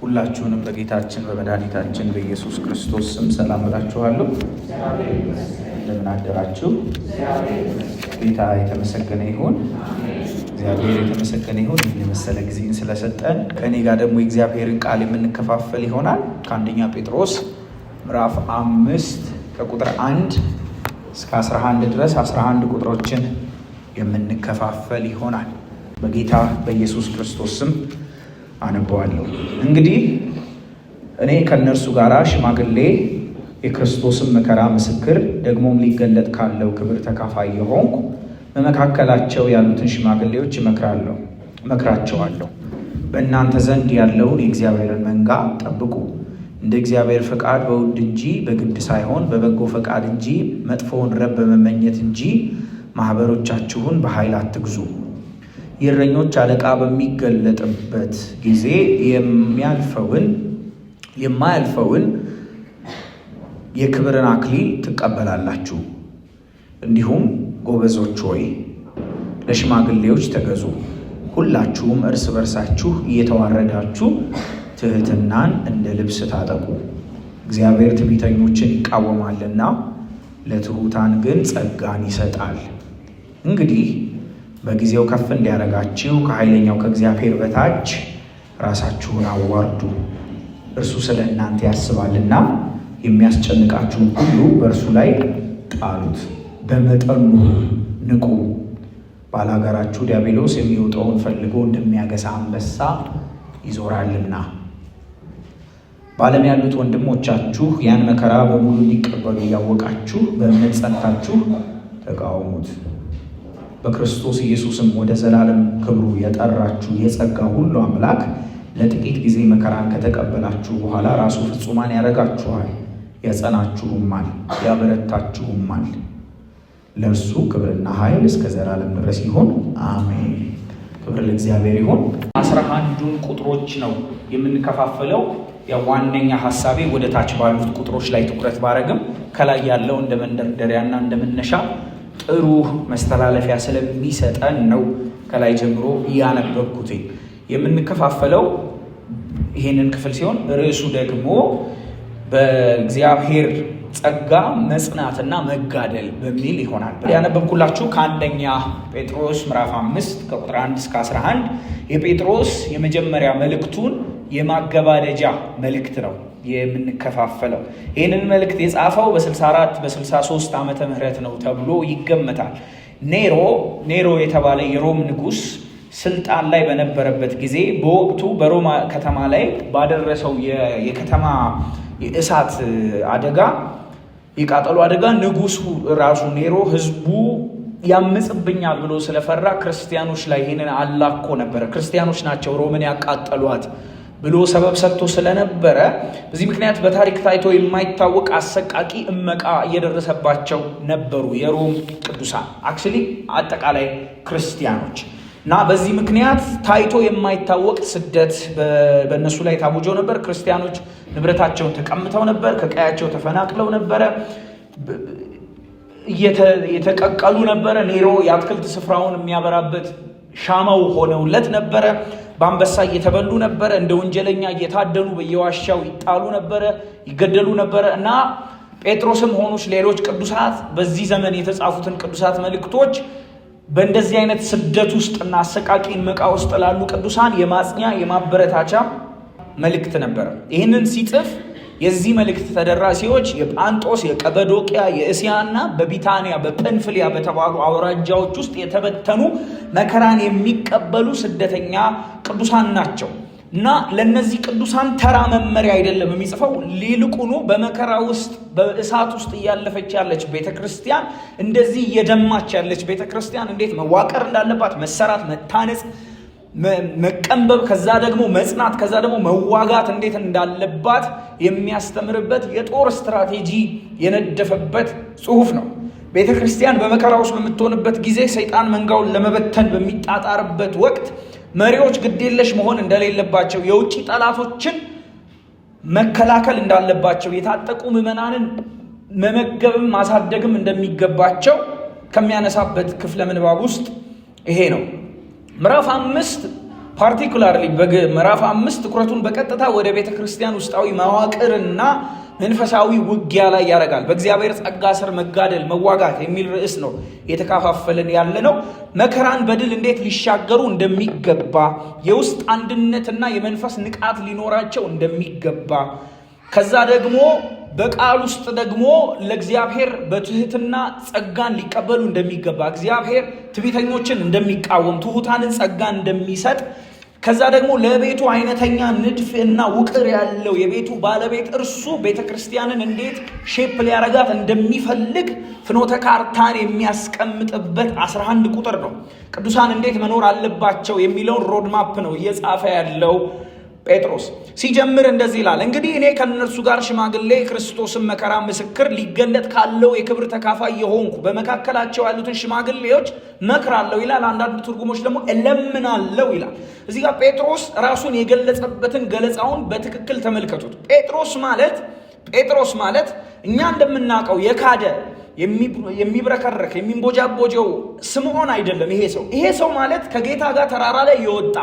ሁላችሁንም በጌታችን በመድኃኒታችን በኢየሱስ ክርስቶስ ስም ሰላም እላችኋለሁ። እንደምን አደራችሁ? ጌታ የተመሰገነ ይሁን። እግዚአብሔር የተመሰገነ ይሁን። ይህን የመሰለ ጊዜን ስለሰጠን ከእኔ ጋር ደግሞ የእግዚአብሔርን ቃል የምንከፋፈል ይሆናል። ከአንደኛ ጴጥሮስ ምዕራፍ 5 ከቁጥር 1 እስከ 11 ድረስ 11 ቁጥሮችን የምንከፋፈል ይሆናል። በጌታ በኢየሱስ ክርስቶስ ስም አነበዋለሁ። እንግዲህ እኔ ከእነርሱ ጋር ሽማግሌ የክርስቶስን መከራ ምስክር ደግሞም ሊገለጥ ካለው ክብር ተካፋይ የሆንኩ በመካከላቸው ያሉትን ሽማግሌዎች እመክራቸዋለሁ። በእናንተ ዘንድ ያለውን የእግዚአብሔርን መንጋ ጠብቁ፣ እንደ እግዚአብሔር ፈቃድ በውድ እንጂ በግድ ሳይሆን በበጎ ፈቃድ እንጂ መጥፎውን ረብ በመመኘት እንጂ ማኅበሮቻችሁን በኃይል አትግዙ። የእረኞች አለቃ በሚገለጥበት ጊዜ የማያልፈውን የክብርን አክሊል ትቀበላላችሁ። እንዲሁም ጎበዞች ሆይ ለሽማግሌዎች ተገዙ። ሁላችሁም እርስ በርሳችሁ እየተዋረዳችሁ ትሕትናን እንደ ልብስ ታጠቁ። እግዚአብሔር ትዕቢተኞችን ይቃወማልና ለትሑታን ግን ጸጋን ይሰጣል። እንግዲህ በጊዜው ከፍ እንዲያደርጋችሁ ከኃይለኛው ከእግዚአብሔር በታች ራሳችሁን አዋርዱ። እርሱ ስለ እናንተ ያስባልና የሚያስጨንቃችሁን ሁሉ በእርሱ ላይ ጣሉት። በመጠኑ ንቁ። ባላጋራችሁ ዲያብሎስ የሚወጣውን ፈልጎ እንደሚያገሳ አንበሳ ይዞራልና። በዓለም ያሉት ወንድሞቻችሁ ያን መከራ በሙሉ እንዲቀበሉ እያወቃችሁ በእምነት ጸንታችሁ ተቃወሙት። በክርስቶስ ኢየሱስም ወደ ዘላለም ክብሩ የጠራችሁ የጸጋ ሁሉ አምላክ ለጥቂት ጊዜ መከራን ከተቀበላችሁ በኋላ ራሱ ፍጹማን ያደርጋችኋል፣ ያጸናችሁማል፣ ያበረታችሁማል። ለእርሱ ክብርና ኃይል እስከ ዘላለም ድረስ ይሁን፣ አሜን። ክብር ለእግዚአብሔር ይሁን። 11ዱን ቁጥሮች ነው የምንከፋፈለው። ዋነኛ ሀሳቤ ወደ ታች ባሉት ቁጥሮች ላይ ትኩረት ባረግም ከላይ ያለው እንደ መንደርደሪያና እንደ መነሻ ጥሩ መስተላለፊያ ስለሚሰጠን ነው ከላይ ጀምሮ እያነበብኩት የምንከፋፈለው ይሄንን ክፍል ሲሆን ርዕሱ ደግሞ በእግዚአብሔር ጸጋ መጽናትና መጋደል በሚል ይሆናል። ያነበብኩላችሁ ከአንደኛ ጴጥሮስ ምዕራፍ 5 ከቁጥር 1 እስከ 11 የጴጥሮስ የመጀመሪያ መልእክቱን የማገባደጃ መልእክት ነው የምንከፋፈለው። ይህንን መልእክት የጻፈው በ64 በ63 ዓመተ ምህረት ነው ተብሎ ይገመታል። ኔሮ የተባለ የሮም ንጉሥ ስልጣን ላይ በነበረበት ጊዜ በወቅቱ በሮማ ከተማ ላይ ባደረሰው የከተማ የእሳት አደጋ የቃጠሎ አደጋ ንጉሱ ራሱ ኔሮ ህዝቡ ያምጽብኛል ብሎ ስለፈራ ክርስቲያኖች ላይ ይህንን አላኮ ነበረ። ክርስቲያኖች ናቸው ሮምን ያቃጠሏት ብሎ ሰበብ ሰጥቶ ስለነበረ በዚህ ምክንያት በታሪክ ታይቶ የማይታወቅ አሰቃቂ እመቃ እየደረሰባቸው ነበሩ የሮም ቅዱሳን አክቹዋሊ አጠቃላይ ክርስቲያኖች እና በዚህ ምክንያት ታይቶ የማይታወቅ ስደት በእነሱ ላይ ታውጆ ነበር። ክርስቲያኖች ንብረታቸውን ተቀምተው ነበር፣ ከቀያቸው ተፈናቅለው ነበረ፣ የተቀቀሉ ነበረ። ኔሮ የአትክልት ስፍራውን የሚያበራበት ሻማው ሆነውለት ነበረ። በአንበሳ እየተበሉ ነበረ። እንደ ወንጀለኛ እየታደኑ በየዋሻው ይጣሉ ነበረ፣ ይገደሉ ነበረ እና ጴጥሮስም ሆኑች ሌሎች ቅዱሳት በዚህ ዘመን የተጻፉትን ቅዱሳት መልእክቶች በእንደዚህ አይነት ስደት ውስጥና አሰቃቂ መቃ ውስጥ ላሉ ቅዱሳን የማጽኛ የማበረታቻ መልእክት ነበረ። ይህንን ሲጽፍ የዚህ መልእክት ተደራሲዎች የጳንጦስ፣ የቀጰዶቅያ፣ የእስያና በቢታንያ በጵንፍልያ በተባሉ አውራጃዎች ውስጥ የተበተኑ መከራን የሚቀበሉ ስደተኛ ቅዱሳን ናቸው እና ለነዚህ ቅዱሳን ተራ መመሪያ አይደለም የሚጽፈው። ይልቁኑ በመከራ ውስጥ በእሳት ውስጥ እያለፈች ያለች ቤተክርስቲያን፣ እንደዚህ እየደማች ያለች ቤተክርስቲያን እንዴት መዋቀር እንዳለባት፣ መሰራት፣ መታነጽ፣ መቀንበብ፣ ከዛ ደግሞ መጽናት፣ ከዛ ደግሞ መዋጋት እንዴት እንዳለባት የሚያስተምርበት የጦር ስትራቴጂ የነደፈበት ጽሑፍ ነው። ቤተክርስቲያን በመከራ ውስጥ በምትሆንበት ጊዜ ሰይጣን መንጋውን ለመበተን በሚጣጣርበት ወቅት መሪዎች ግዴለሽ መሆን እንደሌለባቸው፣ የውጭ ጠላቶችን መከላከል እንዳለባቸው፣ የታጠቁ ምዕመናንን መመገብም ማሳደግም እንደሚገባቸው ከሚያነሳበት ክፍለ ምንባብ ውስጥ ይሄ ነው። ምዕራፍ 5 ፓርቲኩላርሊ በምዕራፍ 5 ትኩረቱን በቀጥታ ወደ ቤተ ክርስቲያን ውስጣዊ መዋቅርና መንፈሳዊ ውጊያ ላይ ያደርጋል። በእግዚአብሔር ጸጋ ስር መጋደል መዋጋት የሚል ርዕስ ነው የተካፋፈለን ያለ ነው። መከራን በድል እንዴት ሊሻገሩ እንደሚገባ፣ የውስጥ አንድነትና የመንፈስ ንቃት ሊኖራቸው እንደሚገባ፣ ከዛ ደግሞ በቃል ውስጥ ደግሞ ለእግዚአብሔር በትህትና ጸጋን ሊቀበሉ እንደሚገባ፣ እግዚአብሔር ትዕቢተኞችን እንደሚቃወም፣ ትሑታንን ጸጋ እንደሚሰጥ፣ ከዛ ደግሞ ለቤቱ አይነተኛ ንድፍ እና ውቅር ያለው የቤቱ ባለቤት እርሱ ቤተ ክርስቲያንን እንዴት ሼፕ ሊያረጋት እንደሚፈልግ ፍኖተ ካርታን የሚያስቀምጥበት 11 ቁጥር ነው። ቅዱሳን እንዴት መኖር አለባቸው የሚለውን ሮድማፕ ነው እየጻፈ ያለው ጴጥሮስ። ሲጀምር እንደዚህ ይላል፣ እንግዲህ እኔ ከእነርሱ ጋር ሽማግሌ ክርስቶስን መከራ ምስክር ሊገለጥ ካለው የክብር ተካፋይ የሆንኩ በመካከላቸው ያሉትን ሽማግሌዎች መክራለሁ ይላል። አንዳንድ ትርጉሞች ደግሞ እለምናለሁ ይላል። እዚህ ጋር ጴጥሮስ ራሱን የገለጸበትን ገለጻውን በትክክል ተመልከቱት። ጴጥሮስ ማለት እኛ እንደምናውቀው የካደ የሚብረከረክ የሚንቦጃቦጀው ስምዖን አይደለም። ይሄ ሰው ማለት ከጌታ ጋር ተራራ ላይ የወጣ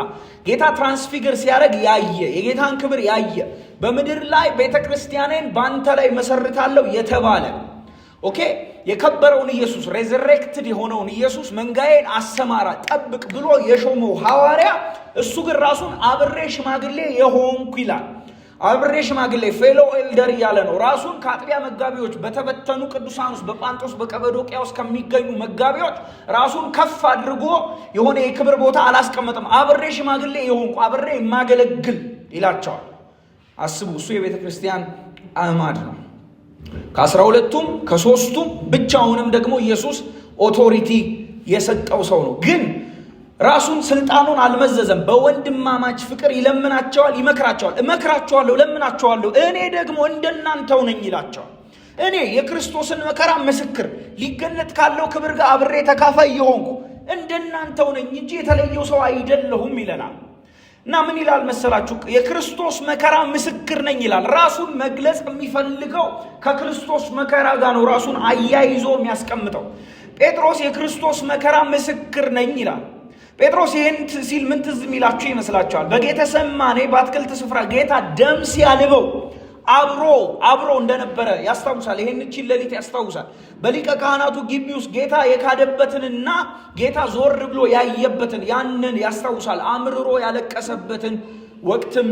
ጌታ ትራንስፊገር ሲያደርግ ያየ የጌታን ክብር ያየ በምድር ላይ ቤተ ክርስቲያኔን በአንተ ላይ መሰርታለሁ የተባለ የከበረውን ኢየሱስ ሬዘሬክትድ የሆነውን ኢየሱስ መንጋዬን አሰማራ ጠብቅ ብሎ የሾመው ሐዋርያ እሱ ግን ራሱን አብሬ ሽማግሌ የሆንኩ ይላል። አብሬ ሽማግሌ ፌሎ ኤልደር እያለ ነው። ራሱን ከአጥቢያ መጋቢዎች በተበተኑ ቅዱሳን ውስጥ በጳንጦስ በቀበዶቅያ ውስጥ ከሚገኙ መጋቢዎች ራሱን ከፍ አድርጎ የሆነ የክብር ቦታ አላስቀመጠም። አብሬ ሽማግሌ የሆንኩ አብሬ የማገለግል ይላቸዋል። አስቡ፣ እሱ የቤተ ክርስቲያን አዕማድ ነው። ከ12ቱም ከ3ቱም ብቻውንም ደግሞ ኢየሱስ ኦቶሪቲ የሰጠው ሰው ነው። ግን ራሱን ስልጣኑን አልመዘዘም። በወንድማማች ፍቅር ይለምናቸዋል፣ ይመክራቸዋል። እመክራቸዋለሁ፣ ለምናቸዋለሁ፣ እኔ ደግሞ እንደናንተው ነኝ ይላቸዋል። እኔ የክርስቶስን መከራ ምስክር ሊገለጥ ካለው ክብር ጋር አብሬ ተካፋይ የሆንኩ እንደናንተው ነኝ እንጂ የተለየው ሰው አይደለሁም ይለናል። እና ምን ይላል መሰላችሁ? የክርስቶስ መከራ ምስክር ነኝ ይላል። ራሱን መግለጽ የሚፈልገው ከክርስቶስ መከራ ጋር ነው። ራሱን አያይዞ የሚያስቀምጠው ጴጥሮስ የክርስቶስ መከራ ምስክር ነኝ ይላል። ጴጥሮስ ይህን ሲል ምን ትዝ የሚላችሁ ይመስላችኋል? በጌተሰማኔ በአትክልት ስፍራ ጌታ ደም ሲያልበው አብሮ እንደነበረ ያስታውሳል። ይህን ቺን ሌሊት ያስታውሳል። በሊቀ ካህናቱ ግቢ ውስጥ ጌታ የካደበትንና ጌታ ዞር ብሎ ያየበትን ያንን ያስታውሳል። አምርሮ ያለቀሰበትን ወቅትም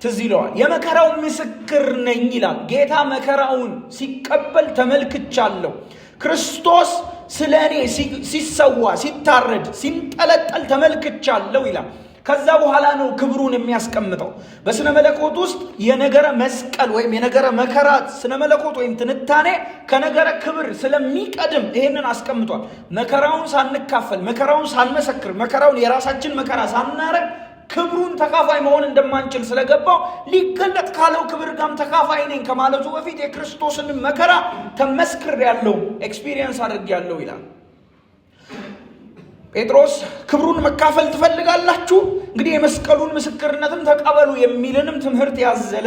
ትዝ ይለዋል። የመከራው ምስክር ነኝ ይላል። ጌታ መከራውን ሲቀበል ተመልክቻለሁ። ክርስቶስ ስለ እኔ ሲሰዋ ሲታረድ ሲንጠለጠል ተመልክቻለሁ ይላል። ከዛ በኋላ ነው ክብሩን የሚያስቀምጠው። በስነ መለኮት ውስጥ የነገረ መስቀል ወይም የነገረ መከራ ስነ መለኮት ወይም ትንታኔ ከነገረ ክብር ስለሚቀድም ይሄንን አስቀምጧል። መከራውን ሳንካፈል፣ መከራውን ሳንመሰክር፣ መከራውን የራሳችን መከራ ሳናረግ ክብሩን ተካፋይ መሆን እንደማንችል ስለገባው ሊገለጥ ካለው ክብር ጋርም ተካፋይ ነኝ ከማለቱ በፊት የክርስቶስን መከራ ተመስክሬያለሁ፣ ኤክስፒሪየንስ አድርጌያለሁ ይላል ጴጥሮስ። ክብሩን መካፈል ትፈልጋላችሁ? እንግዲህ የመስቀሉን ምስክርነትም ተቀበሉ የሚልንም ትምህርት ያዘለ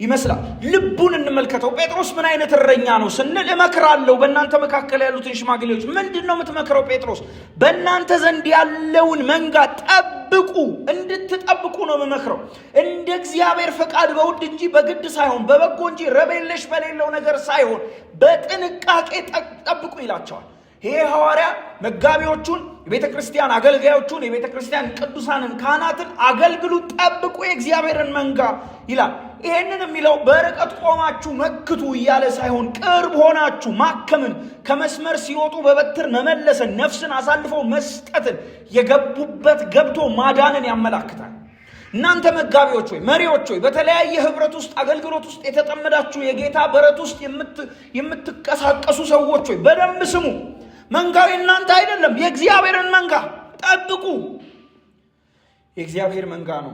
ይመስላል። ልቡን እንመልከተው። ጴጥሮስ ምን አይነት እረኛ ነው ስንል እመክራለሁ በእናንተ መካከል ያሉትን ሽማግሌዎች። ምንድን ነው የምትመክረው ጴጥሮስ? በእናንተ ዘንድ ያለውን መንጋ ጠብቁ፣ እንድትጠብቁ ነው የምመክረው። እንደ እግዚአብሔር ፈቃድ በውድ እንጂ በግድ ሳይሆን፣ በበጎ እንጂ ረብ የለሽ በሌለው ነገር ሳይሆን በጥንቃቄ ጠብቁ ይላቸዋል። ይሄ ሐዋርያ መጋቢዎቹን፣ የቤተ ክርስቲያን አገልጋዮቹን፣ የቤተ ክርስቲያን ቅዱሳንን ካህናትን አገልግሉ፣ ጠብቁ የእግዚአብሔርን መንጋ ይላል። ይሄንን የሚለው በርቀት ቆማችሁ መክቱ እያለ ሳይሆን ቅርብ ሆናችሁ ማከምን፣ ከመስመር ሲወጡ በበትር መመለስን፣ ነፍስን አሳልፎ መስጠትን፣ የገቡበት ገብቶ ማዳንን ያመላክታል። እናንተ መጋቢዎች ሆይ፣ መሪዎች ሆይ፣ በተለያየ ህብረት ውስጥ አገልግሎት ውስጥ የተጠመዳችሁ የጌታ በረት ውስጥ የምትቀሳቀሱ ሰዎች ሆይ በደንብ ስሙ። መንጋው እናንተ አይደለም፣ የእግዚአብሔርን መንጋ ጠብቁ። የእግዚአብሔር መንጋ ነው።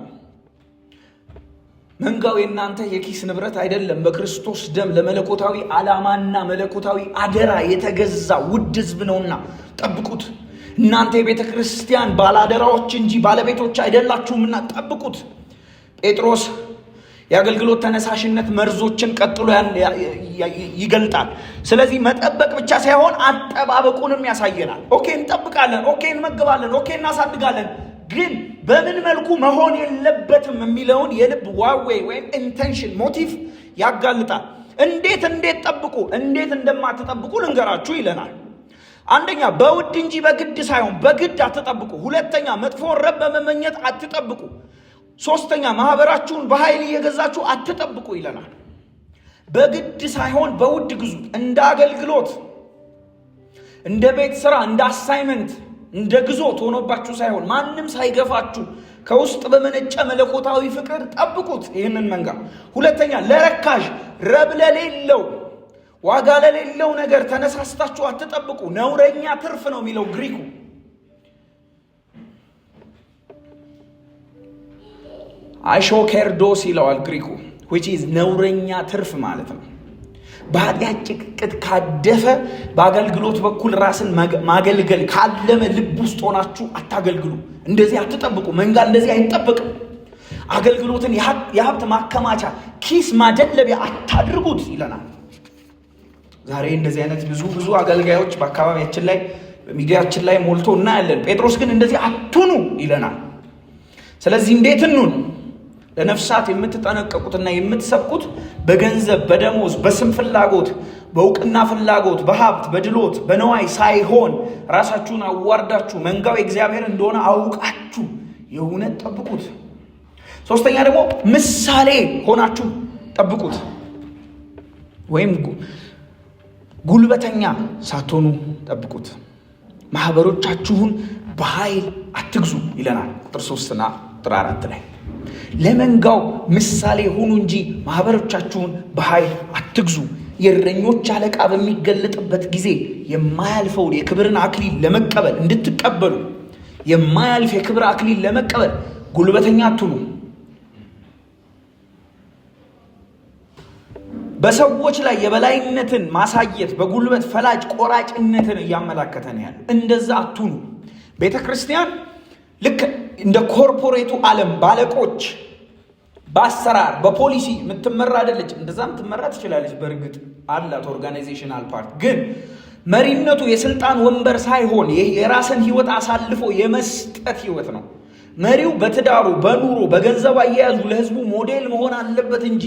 መንጋው የእናንተ የኪስ ንብረት አይደለም። በክርስቶስ ደም ለመለኮታዊ ዓላማና መለኮታዊ አደራ የተገዛ ውድ ህዝብ ነውና ጠብቁት። እናንተ የቤተ ክርስቲያን ባላደራዎች እንጂ ባለቤቶች አይደላችሁምና ጠብቁት። ጴጥሮስ የአገልግሎት ተነሳሽነት መርዞችን ቀጥሎ ይገልጣል። ስለዚህ መጠበቅ ብቻ ሳይሆን አጠባበቁንም ያሳየናል። ኦኬ እንጠብቃለን፣ ኦኬ እንመግባለን፣ ኦኬ እናሳድጋለን፣ ግን በምን መልኩ መሆን የለበትም የሚለውን የልብ ዋዌ ወይም ኢንቴንሽን ሞቲቭ ያጋልጣል። እንዴት ጠብቁ፣ እንዴት እንደማትጠብቁ ልንገራችሁ ይለናል። አንደኛ በውድ እንጂ በግድ ሳይሆን በግድ አትጠብቁ። ሁለተኛ መጥፎን ረብ በመመኘት አትጠብቁ። ሶስተኛ ማህበራችሁን በኃይል እየገዛችሁ አትጠብቁ ይለናል። በግድ ሳይሆን በውድ ግዙት። እንደ አገልግሎት፣ እንደ ቤት ስራ፣ እንደ አሳይመንት፣ እንደ ግዞት ሆኖባችሁ ሳይሆን ማንም ሳይገፋችሁ ከውስጥ በመነጨ መለኮታዊ ፍቅር ጠብቁት ይህንን መንጋ። ሁለተኛ ለረካሽ ረብ ለሌለው ዋጋ ለሌለው ነገር ተነሳስታችሁ አትጠብቁ። ነውረኛ ትርፍ ነው የሚለው ግሪኩ። አይሾኬርዶስ ይለዋል ግሪኩ which is ነውረኛ ትርፍ ማለት ነው። በኃጢአት ጭቅቅት ካደፈ በአገልግሎት በኩል ራስን ማገልገል ካለመ ልብ ውስጥ ሆናችሁ አታገልግሉ። እንደዚህ አትጠብቁ። መንጋ እንደዚህ አይጠበቅም። አገልግሎትን የሀብት ማከማቻ ኪስ ማደለቢያ አታድርጉት ይለናል። ዛሬ እንደዚህ አይነት ብዙ አገልጋዮች በአካባቢያችን ላይ በሚዲያችን ላይ ሞልቶ እናያለን። ጴጥሮስ ግን እንደዚህ አትሁኑ ይለናል። ስለዚህ እንዴት እንሁን? ለነፍሳት የምትጠነቀቁትና የምትሰብኩት በገንዘብ፣ በደሞዝ፣ በስም ፍላጎት፣ በእውቅና ፍላጎት፣ በሀብት፣ በድሎት፣ በነዋይ ሳይሆን ራሳችሁን አዋርዳችሁ መንጋው እግዚአብሔር እንደሆነ አውቃችሁ የእውነት ጠብቁት። ሶስተኛ ደግሞ ምሳሌ ሆናችሁ ጠብቁት። ወይም ጉልበተኛ ሳትሆኑ ጠብቁት። ማህበሮቻችሁን በኃይል አትግዙ ይለናል ቁጥር 3 እና ቁጥር 4 ላይ። ለመንጋው ምሳሌ ሁኑ እንጂ ማህበሮቻችሁን በኃይል አትግዙ። የእረኞች አለቃ በሚገለጥበት ጊዜ የማያልፈውን የክብርን አክሊል ለመቀበል እንድትቀበሉ፣ የማያልፍ የክብር አክሊል ለመቀበል ጉልበተኛ አትሁኑ። በሰዎች ላይ የበላይነትን ማሳየት በጉልበት ፈላጭ ቆራጭነትን እያመላከተ ነው ያለው። እንደዛ አትሁኑ። ቤተ ክርስቲያን ልክ እንደ ኮርፖሬቱ ዓለም ባለቆች በአሰራር በፖሊሲ የምትመራ አይደለች። እንደዛም ትመራ ትችላለች። በእርግጥ አላት ኦርጋናይዜሽናል ፓርት። ግን መሪነቱ የስልጣን ወንበር ሳይሆን የራስን ህይወት አሳልፎ የመስጠት ህይወት ነው። መሪው በትዳሩ፣ በኑሮ፣ በገንዘብ አያያዙ ለህዝቡ ሞዴል መሆን አለበት እንጂ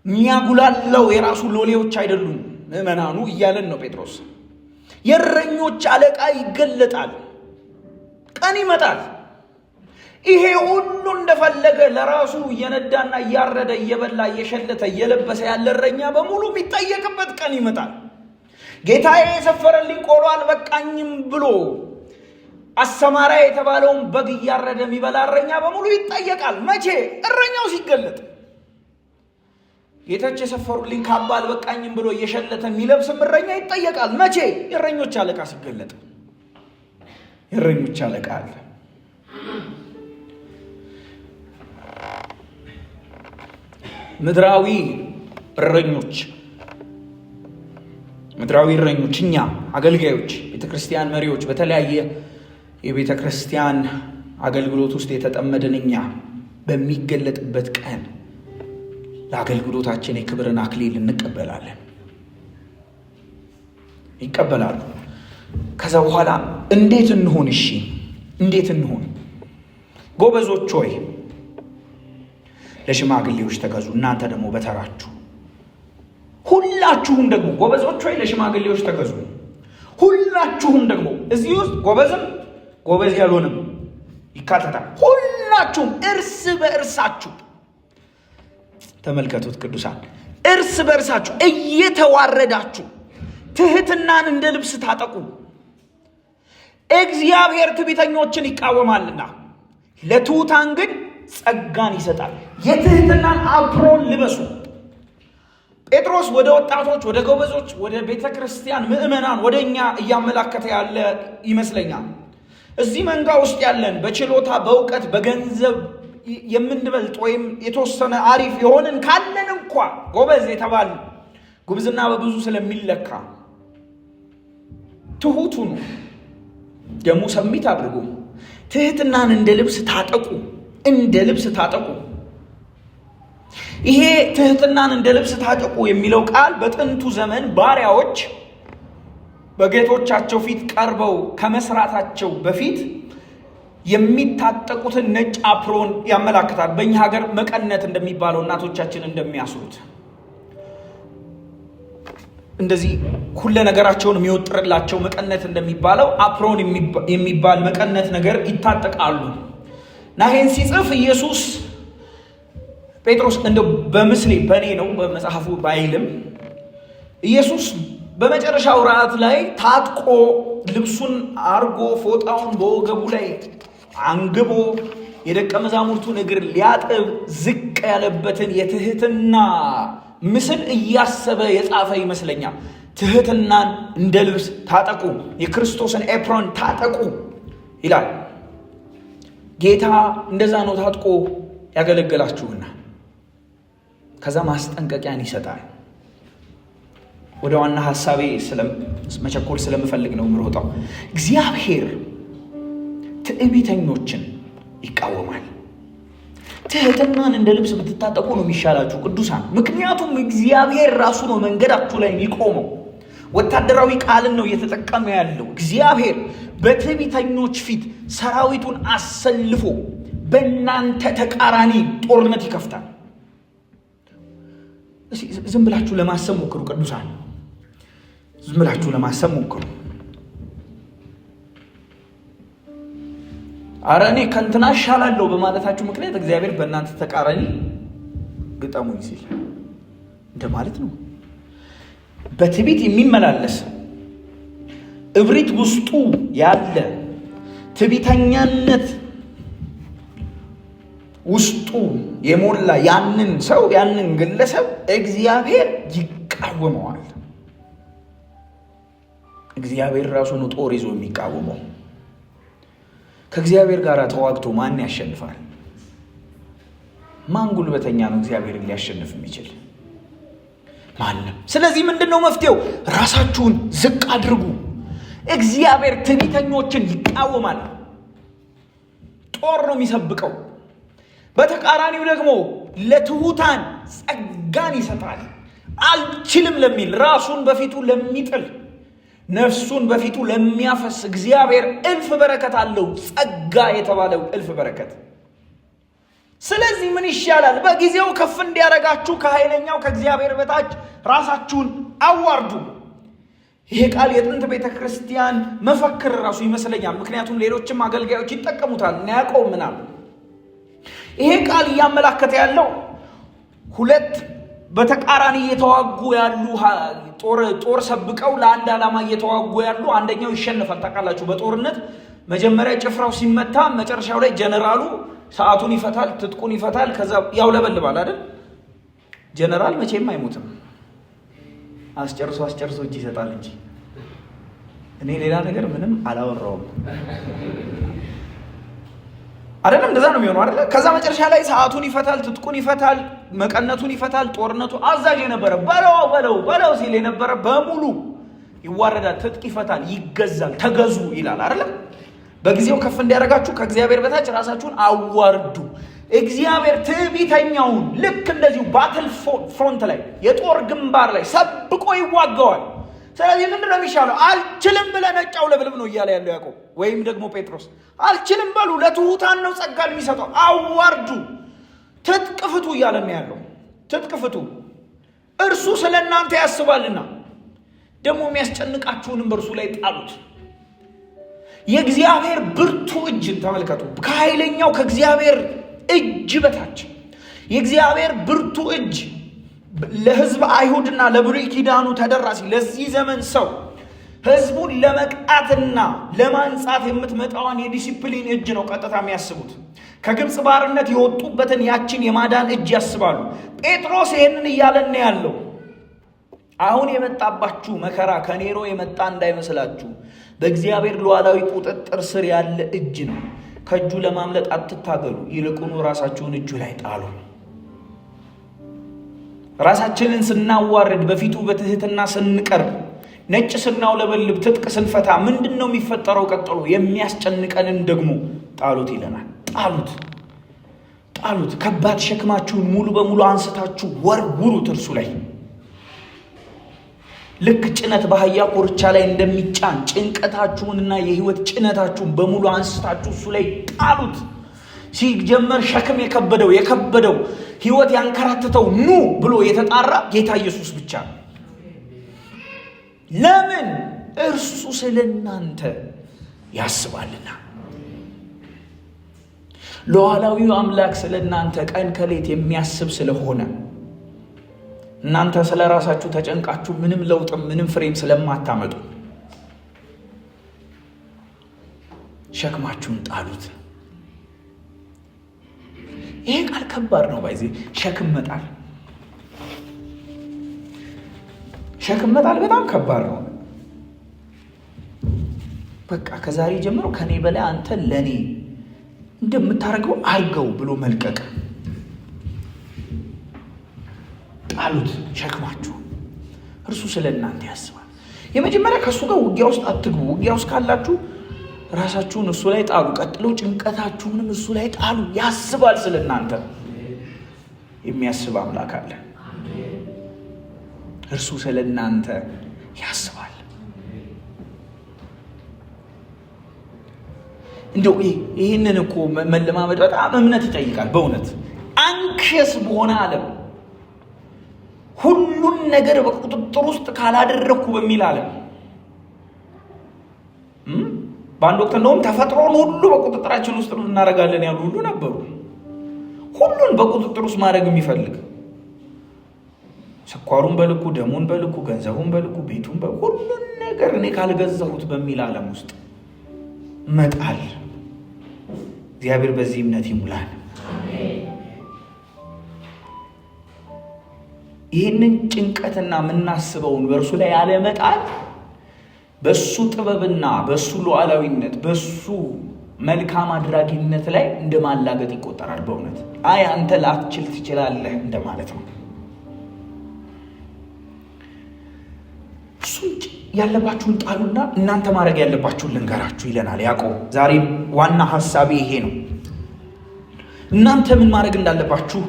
የሚያጉላለው የራሱ ሎሌዎች አይደሉም ምዕመናኑ እያለን ነው ጴጥሮስ። የእረኞች አለቃ ይገለጣል። ቀን ይመጣል። ይሄ ሁሉ እንደፈለገ ለራሱ እየነዳና እያረደ እየበላ እየሸለተ እየለበሰ ያለ እረኛ በሙሉ የሚጠየቅበት ቀን ይመጣል። ጌታዬ የሰፈረልኝ ቆሎ አልበቃኝም ብሎ አሰማራ የተባለውን በግ እያረደ የሚበላ እረኛ በሙሉ ይጠየቃል። መቼ? እረኛው ሲገለጥ። ጌታች የሰፈሩልኝ ካባ አልበቃኝም ብሎ እየሸለተ የሚለብስም እረኛ ይጠየቃል። መቼ? የእረኞች አለቃ ሲገለጥ። የእረኞች አለቃ አለ። ምድራዊ እረኞች፣ እኛ አገልጋዮች፣ ቤተክርስቲያን መሪዎች፣ በተለያየ የቤተክርስቲያን አገልግሎት ውስጥ የተጠመድን እኛ በሚገለጥበት ቀን ለአገልግሎታችን የክብርን አክሊል እንቀበላለን። ይቀበላሉ። ከዛ በኋላ እንዴት እንሆን? እሺ እንዴት እንሆን? ጎበዞች ሆይ ለሽማግሌዎች ተገዙ። እናንተ ደግሞ በተራችሁ ሁላችሁም ደግሞ ጎበዞች ሆይ ለሽማግሌዎች ተገዙ። ሁላችሁም ደግሞ እዚህ ውስጥ ጎበዝም ጎበዝ ያልሆንም ይካተታል። ሁላችሁም እርስ በእርሳችሁ ተመልከቱት ቅዱሳን፣ እርስ በእርሳችሁ እየተዋረዳችሁ ትህትናን እንደ ልብስ ታጠቁ። እግዚአብሔር ትዕቢተኞችን ይቃወማልና ለትሑታን ግን ጸጋን ይሰጣል። የትህትናን አፕሮን ልበሱ። ጴጥሮስ ወደ ወጣቶች፣ ወደ ጎበዞች፣ ወደ ቤተ ክርስቲያን ምዕመናን፣ ወደ እኛ እያመላከተ ያለ ይመስለኛል። እዚህ መንጋ ውስጥ ያለን በችሎታ በእውቀት በገንዘብ የምንበልጥ ወይም የተወሰነ አሪፍ የሆንን ካለን እንኳ ጎበዝ የተባል ጉብዝና በብዙ ስለሚለካ ትሁቱ ነው። ደሙ ሰሚት አድርጉ። ትህትናን እንደ ልብስ ታጠቁ። እንደ ልብስ ታጠቁ። ይሄ ትህትናን እንደ ልብስ ታጠቁ የሚለው ቃል በጥንቱ ዘመን ባሪያዎች በጌቶቻቸው ፊት ቀርበው ከመስራታቸው በፊት የሚታጠቁትን ነጭ አፕሮን ያመላክታል። በእኛ ሀገር መቀነት እንደሚባለው እናቶቻችን እንደሚያስሩት እንደዚህ ሁሉ ነገራቸውን የሚወጥርላቸው መቀነት እንደሚባለው አፕሮን የሚባል መቀነት ነገር ይታጠቃሉ። እና ይህን ሲጽፍ ኢየሱስ ጴጥሮስ እንደው በምስሌ በእኔ ነው በመጽሐፉ ባይልም ኢየሱስ በመጨረሻው ራት ላይ ታጥቆ ልብሱን አርጎ ፎጣውን በወገቡ ላይ አንግቦ የደቀ መዛሙርቱን እግር ሊያጥብ ዝቅ ያለበትን የትህትና ምስል እያሰበ የጻፈ ይመስለኛል። ትህትናን እንደ ልብስ ታጠቁ፣ የክርስቶስን ኤፕሮን ታጠቁ ይላል። ጌታ እንደዛ ነው ታጥቆ ያገለገላችሁና። ከዛ ማስጠንቀቂያን ይሰጣል። ወደ ዋና ሐሳቤ መቸኮል ስለምፈልግ ነው የምሮጠው። እግዚአብሔር ትዕቢተኞችን ይቃወማል። ትህትናን እንደ ልብስ ብትታጠቁ ነው የሚሻላችሁ ቅዱሳን። ምክንያቱም እግዚአብሔር ራሱ ነው መንገዳችሁ ላይ የሚቆመው። ወታደራዊ ቃልን ነው እየተጠቀመ ያለው። እግዚአብሔር በትዕቢተኞች ፊት ሰራዊቱን አሰልፎ በእናንተ ተቃራኒ ጦርነት ይከፍታል። ዝም ብላችሁ ለማሰብ ሞክሩ ቅዱሳን፣ ዝም ብላችሁ ለማሰብ ሞክሩ። አረ እኔ ከእንትና እሻላለሁ በማለታችሁ ምክንያት እግዚአብሔር በእናንተ ተቃራኒ ግጠሙኝ ሲል እንደማለት ነው። በትዕቢት የሚመላለስ እብሪት ውስጡ ያለ ትዕቢተኛነት ውስጡ የሞላ ያንን ሰው ያንን ግለሰብ እግዚአብሔር ይቃወመዋል። እግዚአብሔር ራሱ ነው ጦር ይዞ የሚቃወመው። ከእግዚአብሔር ጋር ተዋግቶ ማን ያሸንፋል? ማን ጉልበተኛ ነው እግዚአብሔርን ሊያሸንፍ የሚችል? ማንም። ስለዚህ ምንድነው መፍትሄው? ራሳችሁን ዝቅ አድርጉ። እግዚአብሔር ትዕቢተኞችን ይቃወማል። ጦር ነው የሚሰብቀው። በተቃራኒው ደግሞ ለትሑታን ጸጋን ይሰጣል። አልችልም ለሚል፣ ራሱን በፊቱ ለሚጥል፣ ነፍሱን በፊቱ ለሚያፈስ እግዚአብሔር እልፍ በረከት አለው። ጸጋ የተባለው እልፍ በረከት። ስለዚህ ምን ይሻላል? በጊዜው ከፍ እንዲያረጋችሁ ከኃይለኛው ከእግዚአብሔር በታች ራሳችሁን አዋርዱ። ይሄ ቃል የጥንት ቤተ ክርስቲያን መፈክር ራሱ ይመስለኛል። ምክንያቱም ሌሎችም አገልጋዮች ይጠቀሙታል። እና ያዕቆብ ምናምን ይሄ ቃል እያመላከተ ያለው ሁለት በተቃራኒ እየተዋጉ ያሉ ጦር ሰብቀው ለአንድ ዓላማ እየተዋጉ ያሉ፣ አንደኛው ይሸነፋል። ታውቃላችሁ በጦርነት መጀመሪያ ጭፍራው ሲመታ መጨረሻው ላይ ጀነራሉ ሰዓቱን ይፈታል፣ ትጥቁን ይፈታል፣ ከዛ ያውለበልባል አይደል? ጀነራል መቼም አይሞትም። አስጨርሶ እጅ ይሰጣል እንጂ እኔ ሌላ ነገር ምንም አላወራውም አይደለም። እንደዛ ነው የሚሆነው አይደል? ከዛ መጨረሻ ላይ ሰዓቱን ይፈታል፣ ትጥቁን ይፈታል፣ መቀነቱን ይፈታል። ጦርነቱ አዛዥ የነበረ በለው ሲል የነበረ በሙሉ ይዋረዳል፣ ትጥቅ ይፈታል፣ ይገዛል። ተገዙ ይላል አይደል? በጊዜው ከፍ እንዲያደርጋችሁ ከእግዚአብሔር በታች ራሳችሁን አዋርዱ። እግዚአብሔር ትዕቢተኛውን ልክ እንደዚሁ ባትል ፍሮንት ላይ የጦር ግንባር ላይ ሰብቆ ይዋጋዋል። ስለዚህ ምንድን ነው የሚሻለው? አልችልም ብለህ ነጭ አውለብልብ ነው እያለ ያለው ያዕቆብ ወይም ደግሞ ጴጥሮስ። አልችልም በሉ፣ ለትሑታን ነው ጸጋን የሚሰጠው። አዋርዱ፣ ትጥቅ ፍቱ እያለ ነው ያለው። ትጥቅ ፍቱ፣ እርሱ ስለ እናንተ ያስባልና። ደግሞ የሚያስጨንቃችሁንም በእርሱ ላይ ጣሉት። የእግዚአብሔር ብርቱ እጅን ተመልከቱ። ከኃይለኛው ከእግዚአብሔር እጅ በታች የእግዚአብሔር ብርቱ እጅ ለሕዝብ አይሁድና ለብሉይ ኪዳኑ ተደራሲ ለዚህ ዘመን ሰው ሕዝቡን ለመቅጣትና ለማንጻት የምትመጣውን የዲሲፕሊን እጅ ነው ቀጥታ የሚያስቡት። ከግብፅ ባርነት የወጡበትን ያችን የማዳን እጅ ያስባሉ። ጴጥሮስ ይህንን እያለን ያለው አሁን የመጣባችሁ መከራ ከኔሮ የመጣ እንዳይመስላችሁ በእግዚአብሔር ሉዓላዊ ቁጥጥር ስር ያለ እጅ ነው። ከእጁ ለማምለጥ አትታገሉ፣ ይልቁኑ ራሳችሁን እጁ ላይ ጣሉ። ራሳችንን ስናዋርድ፣ በፊቱ በትህትና ስንቀርብ፣ ነጭ ስናውለበልብ፣ ትጥቅ ስንፈታ ምንድን ነው የሚፈጠረው? ቀጥሎ የሚያስጨንቀንን ደግሞ ጣሉት ይለናል። ጣሉት። ከባድ ሸክማችሁን ሙሉ በሙሉ አንስታችሁ ወርውሩት እርሱ ላይ። ልክ ጭነት በአህያ ኮርቻ ላይ እንደሚጫን ጭንቀታችሁንና የህይወት ጭነታችሁን በሙሉ አንስታችሁ እሱ ላይ ጣሉት። ሲጀመር ሸክም የከበደው ህይወት ያንከራተተው ኑ ብሎ የተጣራ ጌታ ኢየሱስ ብቻ ነው። ለምን? እርሱ ስለናንተ ያስባልና። ሉዓላዊው አምላክ ስለናንተ ቀን ከሌት የሚያስብ ስለሆነ እናንተ ስለራሳችሁ ተጨንቃችሁ ምንም ለውጥም ምንም ፍሬም ስለማታመጡ ሸክማችሁን ጣሉት። ይሄ ቃል ከባድ ነው። ባይዜ ሸክም መጣል በጣም ከባድ ነው። በቃ ከዛሬ ጀምሮ ከኔ በላይ አንተ ለኔ እንደምታረገው አርገው ብሎ መልቀቅ። ጣሉት ሸክማችሁ፣ እርሱ ስለእናንተ ያስባል። የመጀመሪያ ከሱ ጋር ውጊያ ውስጥ አትግቡ። ውጊያ ውስጥ ካላችሁ ራሳችሁን እሱ ላይ ጣሉ። ቀጥሎ ጭንቀታችሁንም እሱ ላይ ጣሉ። ያስባል ስለእናንተ። የሚያስብ አምላክ አለ። እርሱ ስለእናንተ ያስባል። እንደው ይህንን እኮ መለማመድ በጣም እምነት ይጠይቃል። በእውነት አንክሸስ በሆነ ዓለም ሁሉን ነገር በቁጥጥር ውስጥ ካላደረኩ በሚል ዓለም በአንድ ወቅት እንደውም ተፈጥሮን ሁሉ በቁጥጥራችን ውስጥ እናደርጋለን ያሉ ሁሉ ነበሩ። ሁሉን በቁጥጥር ውስጥ ማድረግ የሚፈልግ ስኳሩን በልኩ፣ ደሙን በልኩ፣ ገንዘቡን በልኩ፣ ቤቱን ሁሉን ነገር እኔ ካልገዛሁት በሚል ዓለም ውስጥ መጣል። እግዚአብሔር በዚህ እምነት ይሙላል። ይህንን ጭንቀትና የምናስበውን በእርሱ ላይ ያለመጣል በሱ ጥበብና በሱ ሉዓላዊነት በሱ መልካም አድራጊነት ላይ እንደማላገጥ ይቆጠራል። በእውነት አንተ ላትችል ትችላለህ እንደማለት ነው። እሱ ያለባችሁን ጣሉና እናንተ ማድረግ ያለባችሁን ልንገራችሁ ይለናል ያዕቆብ። ዛሬም ዋና ሐሳቤ ይሄ ነው። እናንተ ምን ማድረግ እንዳለባችሁ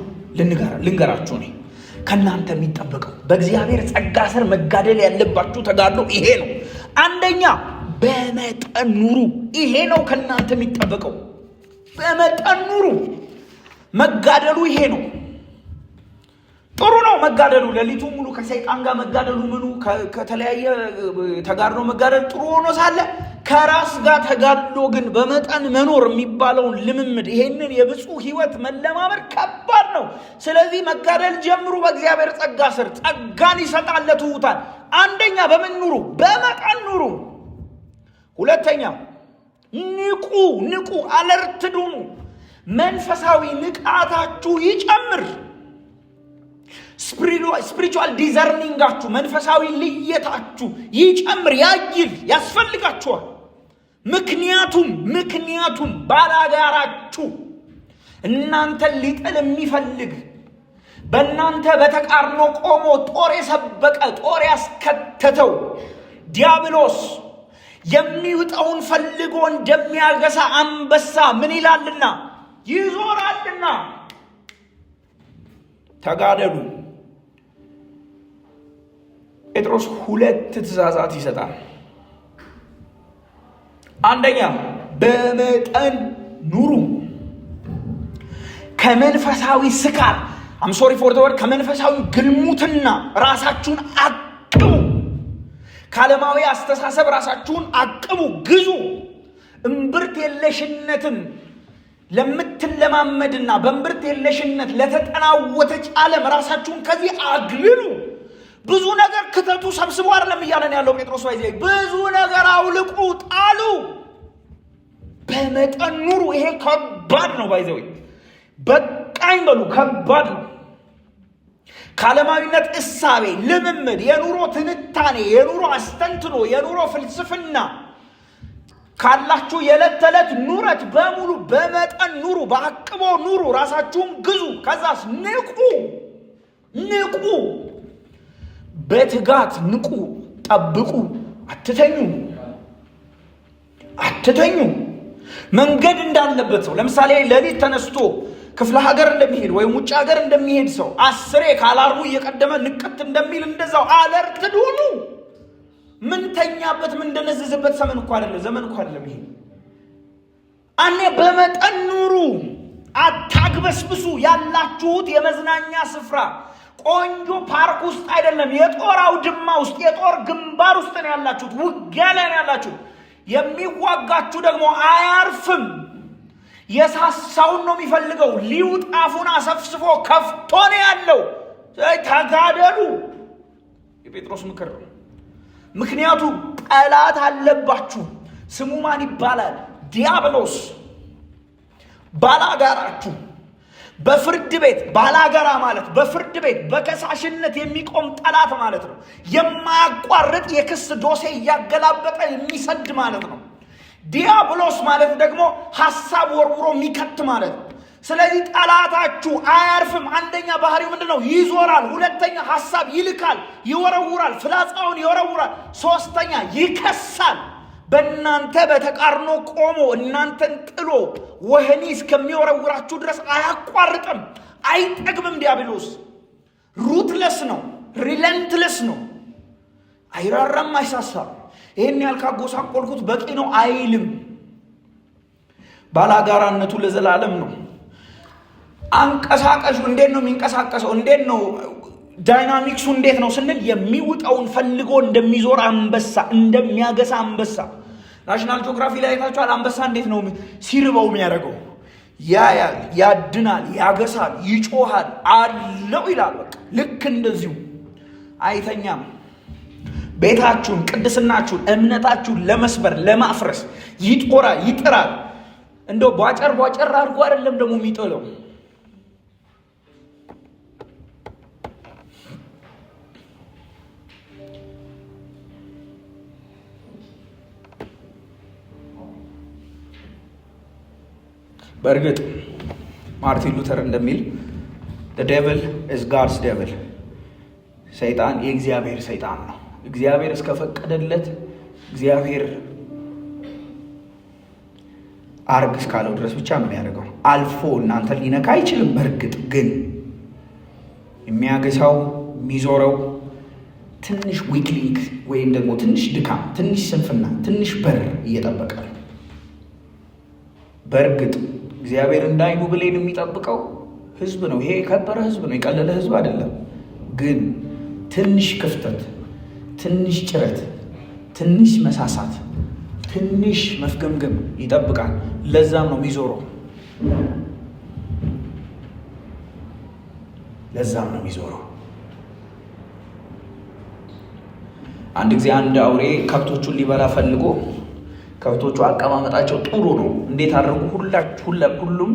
ልንገራችሁ ነው። ከእናንተ የሚጠበቀው በእግዚአብሔር ጸጋ ስር መጋደል ያለባችሁ ተጋድሎ ይሄ ነው። አንደኛ በመጠን ኑሩ። ይሄ ነው ከእናንተ የሚጠበቀው። በመጠን ኑሩ። መጋደሉ ይሄ ነው። ጥሩ ነው መጋደሉ። ሌሊቱ ሙሉ ከሰይጣን ጋር መጋደሉ ከተለያየ ተጋድሎ መጋደል ጥሩ ሆኖ ሳለ ከራስ ጋር ተጋድሎ ግን በመጠን መኖር የሚባለውን ልምምድ ይሄንን የብፁዕ ሕይወት መለማመድ ከባድ ነው። ስለዚህ መጋደል ጀምሩ በእግዚአብሔር ጸጋ ስር። ጸጋን ይሰጣል ለትሑታን። አንደኛ በምን ኑሩ? በመጠን ኑሩ። ሁለተኛ ንቁ፣ አለርት ሁኑ። መንፈሳዊ ንቃታችሁ ይጨምር። ስፒሪቹዋል ዲዘርኒንጋችሁ መንፈሳዊ ልየታችሁ ይጨምር፣ ያይል፣ ያስፈልጋችኋል። ምክንያቱም ባላጋራችሁ እናንተን ሊጥል የሚፈልግ በእናንተ በተቃርኖ ቆሞ ጦር የሰበቀ ጦር ያስከተተው ዲያብሎስ የሚውጠውን ፈልጎ እንደሚያገሳ አንበሳ ምን ይላልና ይዞራልና ተጋደሉ። ጴጥሮስ 2 ትእዛዛት ይሰጣል። አንደኛ በመጠን ኑሩ። ከመንፈሳዊ ስካር ከመንፈሳዊ ግልሙትና ራሳችሁን አቅቡ። ከዓለማዊ አስተሳሰብ ራሳችሁን አቅቡ፣ ግዙ። እምብርት የለሽነትን ለምትለማመድና በእምብርት የለሽነት ለተጠናወተች ዓለም ራሳችሁን ከዚህ አግልሉ። ብዙ ነገር ክተቱ፣ ሰብስቡ አይደለም እያለን ያለው ጴጥሮስ። ብዙ ነገር አውልቁ፣ ጣሉ። በመጠን ኑሩ። ይሄ ከባድ ነው። በቃኝ በሉ። ከባድ ነው። ከዓለማዊነት እሳቤ፣ ልምምድ፣ የኑሮ ትንታኔ፣ የኑሮ አስተንትኖ፣ የኑሮ ፍልስፍና ካላችሁ የዕለት ተዕለት ኑረት በሙሉ በመጠን ኑሩ፣ በአቅቦ ኑሩ። ራሳችሁን ግዙ። ከዛስ ንቁ። በትጋት ንቁ፣ ጠብቁ። አትተኙ። መንገድ እንዳለበት ሰው ለምሳሌ ሌሊት ተነስቶ ክፍለ ሀገር እንደሚሄድ ወይም ውጭ ሀገር እንደሚሄድ ሰው 10 ካላርሙ እየቀደመ ንቅት እንደሚል እንደዛው አለርት ሁኑ። ምን ተኛበት ምን ደነዘዘበት ዘመን እኮ አይደለም ይሄ። አኔ በመጠን ኑሩ፣ አታግበስብሱ። ያላችሁት የመዝናኛ ስፍራ ቆንጆ ፓርክ ውስጥ አይደለም፣ የጦር አውድማ ውስጥ የጦር ግንባር ውስጥ ነው ያላችሁት። ውጊያ ላይ ነው ያላችሁት። የሚዋጋችሁ ደግሞ አያርፍም። የሳሳውን ነው የሚፈልገው። ሊውጥ አፉን አሰፍስፎ ከፍቶ ነው ያለው። ተጋደሉ። የጴጥሮስ ምክር ነው። ምክንያቱም ጠላት አለባችሁ። ስሙ ማን ይባላል? ዲያብሎስ። ባላጋራችሁ በፍርድ ቤት ባላጋራ ማለት በፍርድ ቤት በከሳሽነት የሚቆም ጠላት ማለት ነው። የማያቋርጥ የክስ ዶሴ እያገላበጠ የሚሰድ ማለት ነው። ዲያብሎስ ማለት ደግሞ ሐሳብ ወርውሮ የሚከት ማለት ነው። ስለዚህ ጠላታችሁ አያርፍም። አንደኛ ባህሪው ምንድነው? ይዞራል። ሁለተኛ ሐሳብ ይልካል፣ ይወረውራል፣ ፍላጻውን ይወረውራል። ሶስተኛ ይከሳል። በእናንተ በተቃርኖ ቆሞ እናንተን ጥሎ ወህኒ እስከሚወረውራችሁ ድረስ አያቋርጥም፣ አይጠግብም። ዲያብሎስ ሩትለስ ነው፣ ሪለንትለስ ነው። አይራራም፣ አይሳሳም። ይሄን ያልካጎሳቆልኩት በቂ ነው አይልም። ባላጋራነቱ ለዘላለም ነው። አንቀሳቀሱ እንዴት ነው የሚንቀሳቀሰው? እንዴት ነው ዳይናሚክሱ? እንዴት ነው ስንል የሚውጠውን ፈልጎ እንደሚዞር አንበሳ፣ እንደሚያገሳ አንበሳ። ናሽናል ጂኦግራፊ ላይ አይታችኋል። አንበሳ እንዴት ነው ሲርበው የሚያደርገው? ያድናል፣ ያገሳል፣ ይጮሃል አለው ይላል። በቃ ልክ እንደዚሁ አይተኛም። ቤታችሁን፣ ቅድስናችሁን፣ እምነታችሁን ለመስበር ለማፍረስ ይጦራል፣ ይጥራል። እንደው ቧጨር አድርጎ አይደለም ደግሞ የሚጥለው። በእርግጥ ማርቲን ሉተር እንደሚል the devil is God's devil፣ ሰይጣን የእግዚአብሔር ሰይጣን ነው። እግዚአብሔር እስከፈቀደለት፣ እግዚአብሔር አርግ እስካለው ድረስ ብቻ ነው የሚያደርገው። አልፎ እናንተ ሊነካ አይችልም። በእርግጥ ግን የሚያገሳው የሚዞረው ትንሽ ዊክሊንግ ወይም ደግሞ ትንሽ ድካም፣ ትንሽ ስንፍና፣ ትንሽ በር እየጠበቀ ነው። በእርግጥ እግዚአብሔር እንዳይኑ ብሌን የሚጠብቀው ህዝብ ነው። ይሄ የከበረ ህዝብ ነው፣ የቀለለ ህዝብ አይደለም። ግን ትንሽ ክፍተት፣ ትንሽ ጭረት፣ ትንሽ መሳሳት፣ ትንሽ መፍገምገም ይጠብቃል። ለዛም ነው የሚዞረው። አንድ ጊዜ አንድ አውሬ ከብቶቹን ሊበላ ፈልጎ፣ ከብቶቹ አቀማመጣቸው ጥሩ ነው። እንዴት አደረጉ? ሁሉም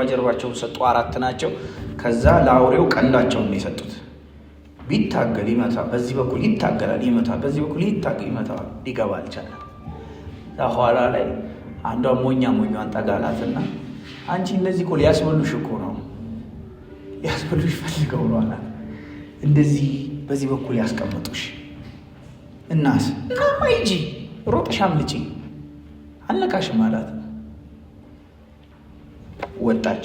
ጀርባቸውን ሰጡ። 4 ናቸው። ከዛ ለአውሬው ቀንዳቸውን ነው የሰጡት። ቢታገል ይመታ፣ በዚህ በኩል ይታገላል፣ ይመታ፣ በዚህ በኩል ይታገል፣ ይመታ። ሊገባ አልቻለም። ኋላ ላይ አንዷ ሞኛን ጠጋላትና አንቺ እነዚህ እኮ ሊያስበሉሽ እኮ ነው፣ ሊያስበሉሽ ፈልገው ነው አላት። እንደዚህ በዚህ በኩል ያስቀምጡሽ እናስ ከማይጂ ሮጥሽ አምልጪ አልነካሽም አላት። ወጣች፣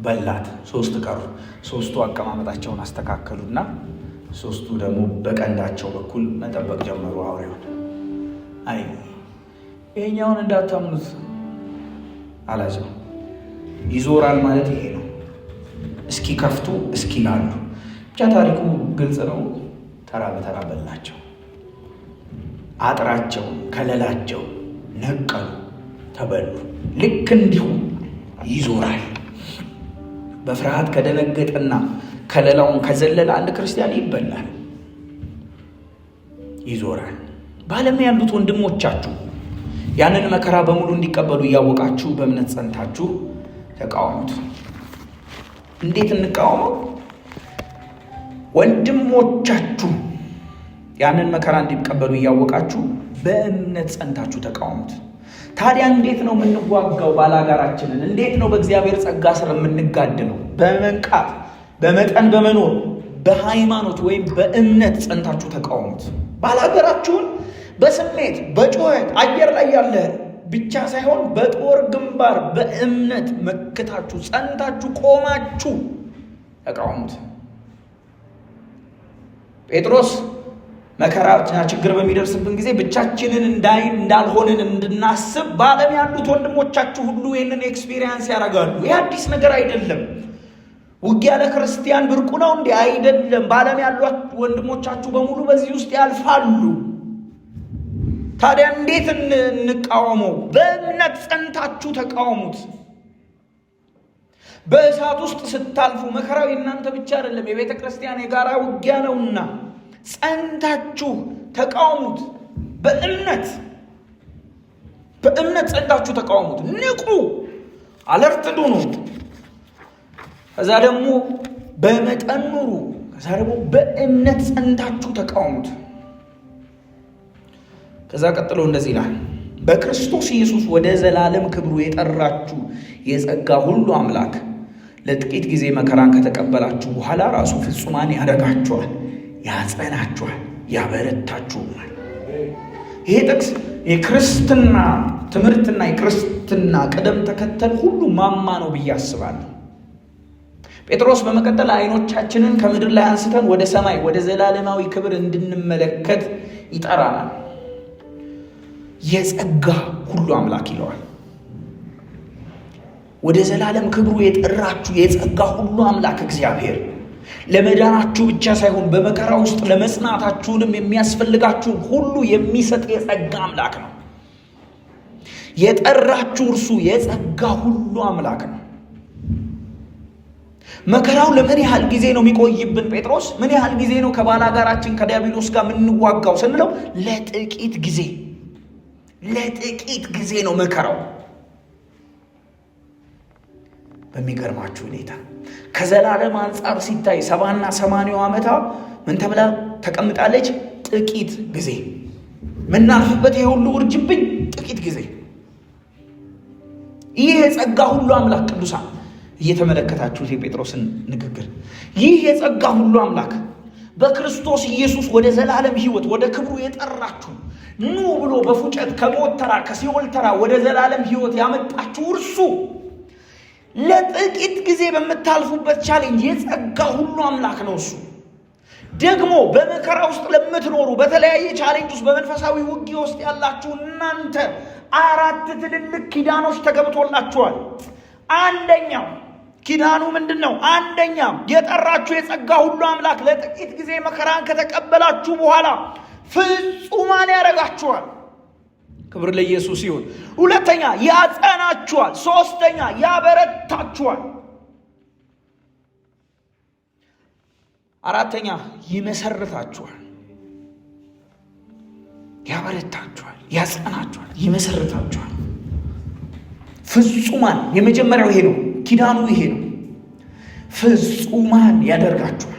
በላት። 3 ቀሩ። 3ቱ አቀማመጣቸውን አስተካከሉና 3ቱ ደግሞ በቀንዳቸው በኩል መጠበቅ ጀመሩ አውሬውን። አይ ይሄኛውን እንዳታምኑት አላቸው። ይዞራል ማለት ይሄ ነው። እስኪ ከፍቱ እስኪ ላሉ ብቻ ታሪኩ ግልጽ ነው። ተራ በተራ በላቸው። አጥራቸው፣ ከለላቸው ነቀሉ፣ ተበሉ። ልክ እንዲሁ ይዞራል። በፍርሃት ከደነገጠና ከለላውን ከዘለለ አንድ ክርስቲያን ይበላል፣ ይዞራል። በዓለም ያሉት ወንድሞቻችሁ ያንን መከራ በሙሉ እንዲቀበሉ እያወቃችሁ በእምነት ጸንታችሁ ተቃወሙት። እንዴት እንቃወመው? ወንድሞቻችሁ ያንን መከራ እንዲቀበሉ እያወቃችሁ በእምነት ጸንታችሁ ተቃወሙት። ታዲያ እንዴት ነው የምንዋጋው? ባላጋራችንን እንዴት ነው በእግዚአብሔር ጸጋ ስር የምንጋድለው? በመንቃት በመጠን በመኖር በሃይማኖት ወይም በእምነት ጸንታችሁ ተቃወሙት። ባላጋራችሁን በስሜት በጩኸት አየር ላይ ያለ ብቻ ሳይሆን በጦር ግንባር በእምነት መክታችሁ ጸንታችሁ ቆማችሁ ተቃወሙት። ጴጥሮስ መከራና ችግር በሚደርስብን ጊዜ ብቻችንን እንዳልሆንን እንድናስብ በዓለም ያሉት ወንድሞቻችሁ ሁሉ ይህንን ኤክስፒሪየንስ ያደርጋሉ። ይህ አዲስ ነገር አይደለም። ውጊያ ለክርስቲያን ብርቁ ነው እንዴ? አይደለም። በዓለም ያሉት ወንድሞቻችሁ በሙሉ በዚህ ውስጥ ያልፋሉ። ታዲያ እንዴት እንቃወመው? በእምነት ጸንታችሁ ተቃወሙት። በእሳት ውስጥ ስታልፉ መከራው እናንተ ብቻ አይደለም፣ የቤተ ክርስቲያን የጋራ ውጊያ ነውና ጸንታችሁ ተቃወሙት። በእምነት ጸንታችሁ ተቃወሙት። ንቁ፣ አለርት ሁኑ። ከዛ ደግሞ በመጠን ኑሩ። ከዛ ደግሞ በእምነት ጸንታችሁ ተቃወሙት። ከዛ ቀጥሎ እንደዚህ ይላል፣ በክርስቶስ ኢየሱስ ወደ ዘላለም ክብሩ የጠራችሁ የጸጋ ሁሉ አምላክ ለጥቂት ጊዜ መከራን ከተቀበላችሁ በኋላ ራሱ ፍጹማን ያደርጋችኋል፣ ያጸናችኋል፣ ያበረታችኋል። ይሄ ጥቅስ የክርስትና ትምህርትና የክርስትና ቅደም ተከተል ሁሉ ማማ ነው ብዬ አስባለሁ። ጴጥሮስ በመቀጠል አይኖቻችንን ከምድር ላይ አንስተን ወደ ሰማይ ወደ ዘላለማዊ ክብር እንድንመለከት ይጠራናል። የጸጋ ሁሉ አምላክ ይለዋል። ወደ ዘላለም ክብሩ የጠራችሁ የጸጋ ሁሉ አምላክ እግዚአብሔር ለመዳናችሁ ብቻ ሳይሆን በመከራ ውስጥ ለመጽናታችሁንም የሚያስፈልጋችሁን ሁሉ የሚሰጥ የጸጋ አምላክ ነው። የጠራችሁ እርሱ የጸጋ ሁሉ አምላክ ነው። መከራው ለምን ያህል ጊዜ ነው የሚቆይብን? ጴጥሮስ ምን ያህል ጊዜ ነው ከባላጋራችን ከዲያብሎስ ጋር የምንዋጋው ስንለው፣ ለጥቂት ጊዜ ነው መከራው። በሚገርማችሁ ሁኔታ ከዘላለም አንጻር ሲታይ 70 እና 80 ዓመታ ምን ተብላ ተቀምጣለች? ጥቂት ጊዜ። ምናልፍበት ይሄ ሁሉ ውርጅብኝ ጥቂት ጊዜ። ይህ የጸጋ ሁሉ አምላክ ቅዱሳን እየተመለከታችሁት የጴጥሮስን ንግግር፣ ይህ የጸጋ ሁሉ አምላክ በክርስቶስ ኢየሱስ ወደ ዘላለም ሕይወት ወደ ክብሩ የጠራችሁ ኑ ብሎ በፉጨት ከሞት ተራ ከሲኦል ተራ ወደ ዘላለም ሕይወት ያመጣችሁ እርሱ ለጥቂት ጊዜ በምታልፉበት ቻሌንጅ የጸጋ ሁሉ አምላክ ነው። እሱ ደግሞ በመከራ ውስጥ ለምትኖሩ በተለያየ ቻሌንጅ ውስጥ በመንፈሳዊ ውጊያ ውስጥ ያላችሁ እናንተ 4 ትልልቅ ኪዳኖች ተገብቶላችኋል። አንደኛው ኪዳኑ ምንድን ነው? አንደኛው የጠራችሁ የጸጋ ሁሉ አምላክ ለጥቂት ጊዜ መከራን ከተቀበላችሁ በኋላ ፍጹማን ያደርጋችኋል። ክብር ለኢየሱስ ይሁን። ሁለተኛ ያጸናችኋል። ሶስተኛ ያበረታችኋል። አራተኛ ይመሰርታችኋል። ያበረታችኋል፣ ያጸናችኋል፣ ይመሰርታችኋል። ፍጹማን የመጀመሪያው ይሄ ነው። ኪዳኑ ይሄ ነው። ፍጹማን ያደርጋችኋል።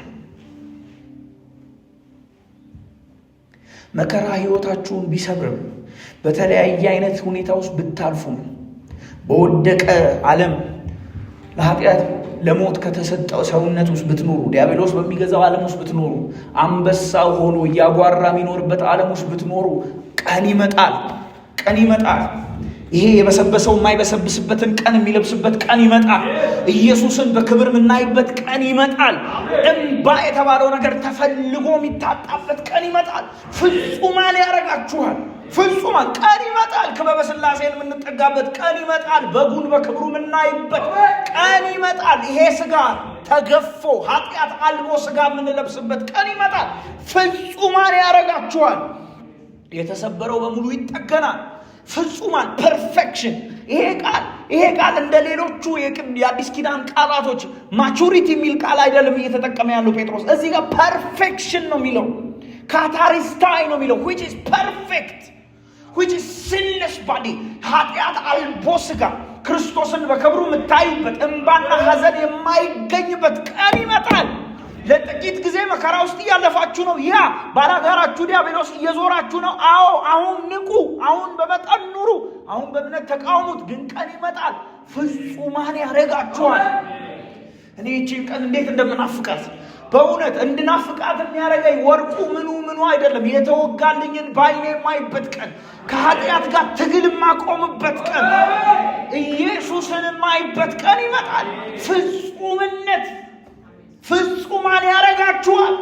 መከራ ህይወታችሁን ቢሰብርም በተለያየ አይነት ሁኔታ ውስጥ ብታልፉም በወደቀ ዓለም ለኃጢአት ለሞት ከተሰጠው ሰውነት ውስጥ ብትኖሩ፣ ዲያብሎስ በሚገዛው ዓለም ውስጥ ብትኖሩ፣ አንበሳው ሆኖ እያጓራ የሚኖርበት ዓለም ውስጥ ብትኖሩ ቀን ይመጣል። ይሄ የበሰበሰው የማይበሰብስበትን ቀን የሚለብስበት ቀን ይመጣል። ኢየሱስን በክብር የምናይበት ቀን ይመጣል። እንባ የተባለው ነገር ተፈልጎ የሚታጣበት ቀን ይመጣል። ፍጹማን ያደርጋችኋል። ፍጹማን ቀን ይመጣል። ክበበ ሥላሴን የምንጠጋበት ቀን ይመጣል። በጉን በክብሩ የምናይበት ቀን ይመጣል። ይሄ ስጋ ተገፎ ኃጢአት አልቦ ስጋ የምንለብስበት ቀን ይመጣል። ፍጹማን ያደርጋችኋል። የተሰበረው በሙሉ ይጠገናል። ፍጹማን ፐርፌክሽን። ይሄ ቃል እንደ ሌሎቹ የአዲስ ኪዳን ቃላቶች ማቹሪቲ የሚል ቃል አይደለም እየተጠቀመ ያለው ጴጥሮስ። እዚህ ጋር ፐርፌክሽን ነው የሚለው፣ ካታሪስታይ ነው የሚለው which is perfect, which is sinless body። ኃጢአት አልቦ ስጋ ክርስቶስን በክብሩ የምታዩበት እንባና ሐዘን የማይገኝበት ቀን ይመጣል። ለጥቂት ጊዜ መከራ ውስጥ እያለፋችሁ ነው። ያ ባላጋራችሁ ዲያብሎስ እየዞራችሁ ነው። አዎ አሁን ንቁ፣ አሁን በመጠን ኑሩ፣ አሁን በእምነት ተቃውሙት። ግን ቀን ይመጣል፣ ፍጹማን ያደርጋችኋል። እኔ ይህችን ቀን እንዴት እንደምናፍቃት በእውነት እንድናፍቃት የሚያደርገኝ ወርቁ ምኑ አይደለም፣ የተወጋልኝን ባይኔ የማይበት ቀን፣ ከኃጢአት ጋር ትግል የማቆምበት ቀን፣ ኢየሱስን የማይበት ቀን ይመጣል። ፍጹማን ያደርጋችኋል።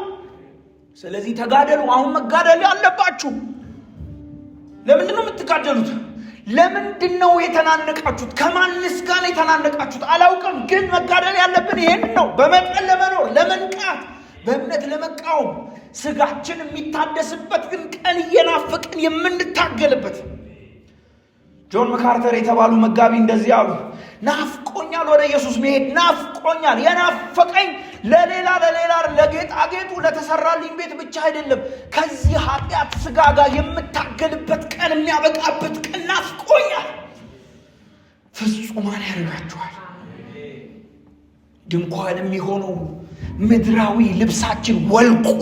ስለዚህ ተጋደሉ። አሁን መጋደል ያለባችሁ። ለምንድን ነው የምትጋደሉት? ለምንድን ነው የተናነቃችሁት? ከማንስ ጋር የተናነቃችሁት አላውቅም፣ ግን መጋደል ያለብን ይሄን ነው። በመጠን ለመኖር፣ ለመንቃት፣ በእምነት ለመቃወም፣ ስጋችን የሚታደስበት ግን ቀን እየናፈቅን የምንታገልበት። ጆን መካርተር የተባሉ መጋቢ እንደዚህ አሉ። ናፍቆኛል ወደ ኢየሱስ መሄድ ናፍቆኛል። የናፈቀኝ ለሌላ ለጌጣጌጡ ለተሰራልኝ ቤት ብቻ አይደለም። ከዚህ ኃጢአት ስጋ ጋር የምታገልበት ቀን፣ የሚያበቃበት ቀን ናፍቆኛል። ፍጹማን ያደርጋችኋል። ድንኳን የሚሆነው ምድራዊ ልብሳችን ወልቆ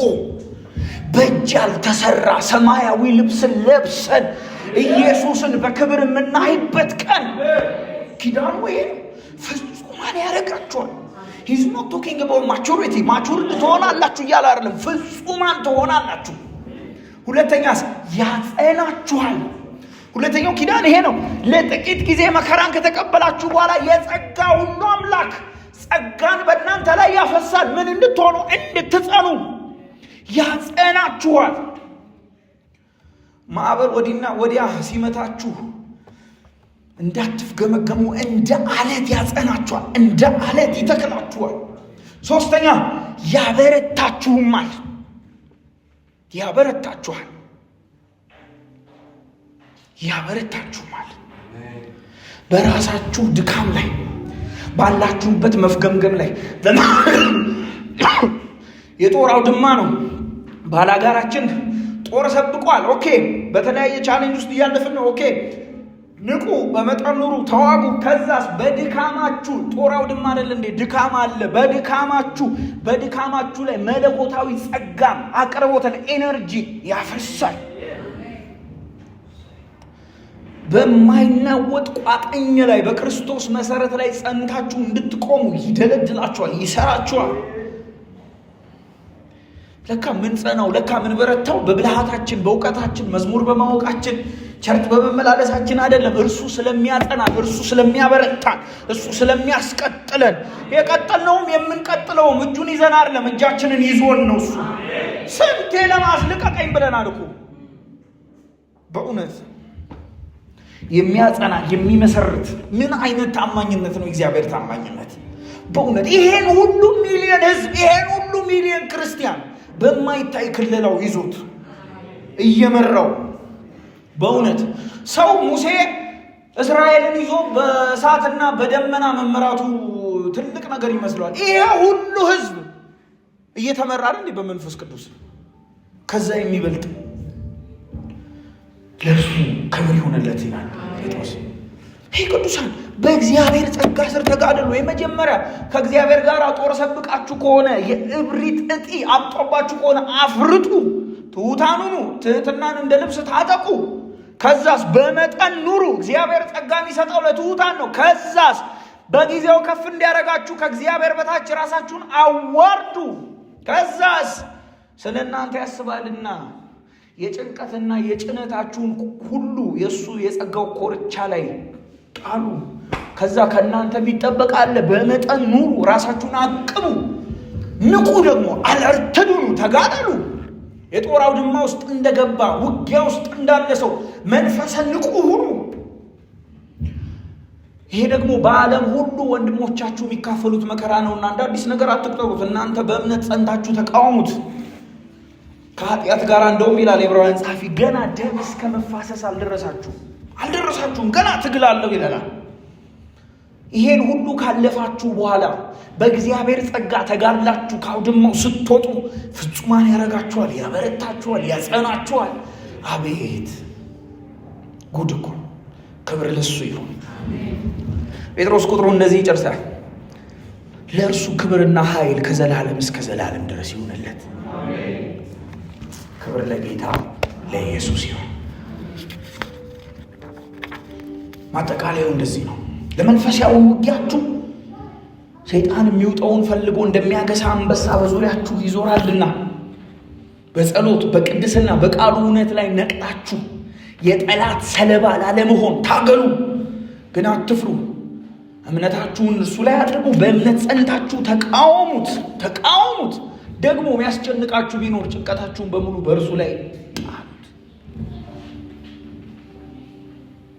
በእጅ ያልተሰራ ሰማያዊ ልብስን ለብሰን ኢየሱስን በክብር የምናይበት ቀን ኪዳኑ ይሄ ፍጹማን ያደርጋችኋል። He's not talking about maturity. ማቹሪቲ ትሆናላችሁ እያለ አይደለም፣ ፍጹማን ትሆናላችሁ። ሁለተኛስ ያጸናችኋል። ሁለተኛው ኪዳን ይሄ ነው። ለጥቂት ጊዜ መከራን ከተቀበላችሁ በኋላ የጸጋ ሁሉ አምላክ ጸጋን በእናንተ ላይ ያፈሳል። ምን እንድትሆኑ? እንድትጸኑ። ያጸናችኋል። ማዕበል ወዲና ወዲያ ሲመታችሁ እንዳትፍገመገሙ እንደ አለት ያጸናችኋል፣ እንደ አለት ይተክላችኋል። ሶስተኛ ያበረታችሁማል። ያበረታችኋል። በራሳችሁ ድካም ላይ ባላችሁበት መፍገምገም ላይ የጦር አውድማ ነው። ባላጋራችን ጦር ሰብቋል። ኦኬ፣ በተለያየ ቻሌንጅ ውስጥ እያለፍን ነው። ኦኬ፣ ንቁ፣ በመጠን ኑሩ፣ ተዋጉ። ከዛስ በድካማችሁ ጦር አውድማ አይደል እንዴ? ድካም አለ። በድካማችሁ ላይ መለኮታዊ ጸጋም አቅርቦትን ኤነርጂ ያፈሳል። በማይናወጥ ቋጥኝ ላይ በክርስቶስ መሰረት ላይ ጸንታችሁ እንድትቆሙ ይደለድላችኋል፣ ይሰራችኋል። ለካ ምን ጸናው፣ ለካ ምን በረታው በብልሃታችን፣ በእውቀታችን፣ መዝሙር በማወቃችን፣ ቸርች በመመላለሳችን አይደለም። እርሱ ስለሚያጸናን፣ እርሱ ስለሚያበረታን፣ እርሱ ስለሚያስቀጥለን። የቀጠልነውም የምንቀጥለውም እጁን ይዘን አይደለም፣ እጃችንን ይዞን ነው። እሱ ስንቴ ለማስለቀቀኝ ብለናል እኮ። በእውነት የሚያጸና የሚመሰርት ምን አይነት ታማኝነት ነው! እግዚአብሔር ታማኝነት በእውነት ይሄን ሁሉ ሚሊዮን ህዝብ፣ ይሄን ሁሉ ሚሊዮን ክርስቲያን በማይታይ ክልላው ይዞት እየመራው። በእውነት ሰው ሙሴ እስራኤልን ይዞ በእሳትና በደመና መመራቱ ትልቅ ነገር ይመስለዋል። ይሄ ሁሉ ህዝብ እየተመራ አይደል በመንፈስ ቅዱስ? ከዛ የሚበልጥ ለእርሱ ክብር ይሁንለት ይላል ጴጥሮስ። ይህ ቅዱሳን በእግዚአብሔር ጸጋ ስር ተጋደሉ። የመጀመሪያ ከእግዚአብሔር ጋር ጦር ሰብቃችሁ ከሆነ የእብሪት እጢ አብጦባችሁ ከሆነ አፍርጡ፣ ትሑታን ሁኑ፣ ትሕትናን እንደ ልብስ ታጠቁ። ከዛስ በመጠን ኑሩ። እግዚአብሔር ጸጋ የሚሰጠው ለትሑታን ነው። ከዛስ በጊዜው ከፍ እንዲያደርጋችሁ ከእግዚአብሔር በታች ራሳችሁን አዋርዱ። ከዛስ ስለ እናንተ ያስባልና የጭንቀትና የጭነታችሁን ሁሉ የእሱ የጸጋው ኮርቻ ላይ ጣሉ። ከዛ ከእናንተ የሚጠበቅ አለ። በመጠን ኑሩ፣ ራሳችሁን አቅሙ፣ ንቁ፣ ደግሞ አለርትዱኑ፣ ተጋደሉ። የጦር አውድማ ውስጥ እንደገባ ውጊያ ውስጥ እንዳለ ሰው መንፈሰ ንቁ ሁኑ። ይሄ ደግሞ በዓለም ሁሉ ወንድሞቻችሁ የሚካፈሉት መከራ ነውና እንደ አዲስ ነገር አትቁጠሩት። እናንተ በእምነት ጸንታችሁ ተቃወሙት። ከኃጢአት ጋር እንደውም ይላል የዕብራውያን ጸሐፊ ገና ደም እስከ መፋሰስ አልደረሳችሁም፣ ገና ትግል አለው ይላል። ይሄን ሁሉ ካለፋችሁ በኋላ በእግዚአብሔር ጸጋ ተጋድላችሁ ከአውድማው ስትወጡ ፍጹማን ያደርጋችኋል፣ ያበረታችኋል፣ ያጸናችኋል። አቤት ጉድ እኮ! ክብር ለሱ ይሁን። ጴጥሮስ ቁጥሩ እንደዚህ ይጨርሳል። ለእርሱ ክብርና ኃይል ከዘላለም እስከ ዘላለም ድረስ ይሁንለት። ክብር ለጌታ ለኢየሱስ ይሁን። ማጠቃለያው እንደዚህ ነው። ለመንፈሳዊ ውጊያችሁ ሰይጣን የሚውጠውን ፈልጎ እንደሚያገሳ አንበሳ በዙሪያችሁ ይዞራልና በጸሎት በቅድስና በቃሉ እውነት ላይ ነቅታችሁ የጠላት ሰለባ ላለመሆን ታገሉ። ግን አትፍሩ። እምነታችሁን እሱ ላይ አድርጉ። በእምነት ጸንታችሁ ተቃወሙት። ደግሞ የሚያስጨንቃችሁ ቢኖር ጭንቀታችሁን በሙሉ በእርሱ ላይ ጣሉት።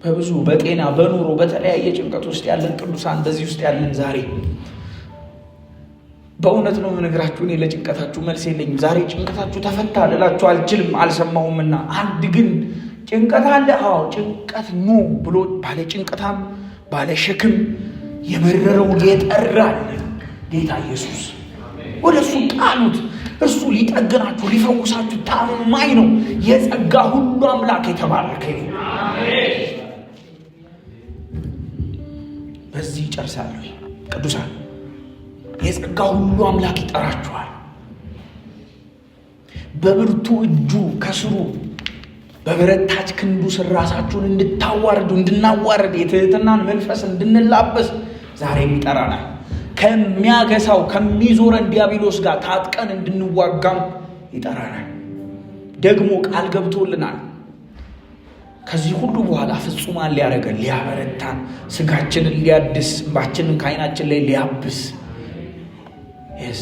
በብዙ በጤና በኑሮ በተለያየ ጭንቀት ውስጥ ያለን ቅዱሳን በዚህ ውስጥ ያለን ዛሬ በእውነት ነው የምነግራችሁ። እኔ ለጭንቀታችሁ መልስ የለኝም። ዛሬ ጭንቀታችሁ ተፈታ ልላችሁ አልችልም፣ አልሰማሁምና። አንድ ግን ጭንቀት አለ። አዎ ጭንቀት ኑ ብሎ ባለ ጭንቀታም ባለ ሸክም የመረረውን የጠራል ጌታ ኢየሱስ። ወደ እሱ ጣሉት። እርሱ ሊጠግናችሁ ሊፈውሳችሁ ታማኝ ነው። የጸጋ ሁሉ አምላክ የተባረከ ይሁን። በዚህ ጨርሳለሁ። ቅዱሳን የጸጋ ሁሉ አምላክ ይጠራችኋል። በብርቱ እጁ ከስሩ በበረታች ክንዱ ስር ራሳችሁን እንድታዋርዱ እንድናዋርድ የትህትናን መንፈስ እንድንላበስ ዛሬም ይጠራናል። ከሚያገሳው ከሚዞረን ዲያብሎስ ጋር ታጥቀን እንድንዋጋም ይጠራናል። ደግሞ ቃል ገብቶልናል። ከዚህ ሁሉ በኋላ ፍጹማን ሊያደርገን ሊያበረታን፣ ስጋችንን ሊያድስ፣ እንባችንን ከዓይናችን ላይ ሊያብስ።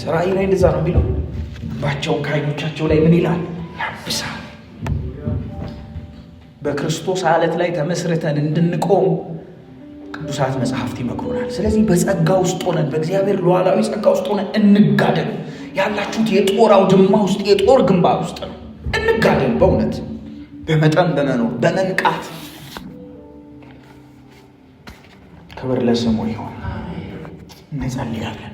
ራእይ ላይ እንደዛ ነው የሚለው። እንባቸውን ከዓይኖቻቸው ላይ ምን ይላል? ያብሳል። በክርስቶስ ዓለት ላይ ተመስርተን እንድንቆም ቅዱሳት መጽሐፍት ይመክሩናል። ስለዚህ በጸጋ ውስጥ ሆነን በእግዚአብሔር ሉዓላዊ ጸጋ ውስጥ ሆነን እንጋደል። ያላችሁት የጦር አውድማ ውስጥ የጦር ግንባር ውስጥ ነው። እንጋደል። በእውነት በመጠን በመኖር በመንቃት ክብር ለስሙ ይሁን። እንጸልያለን።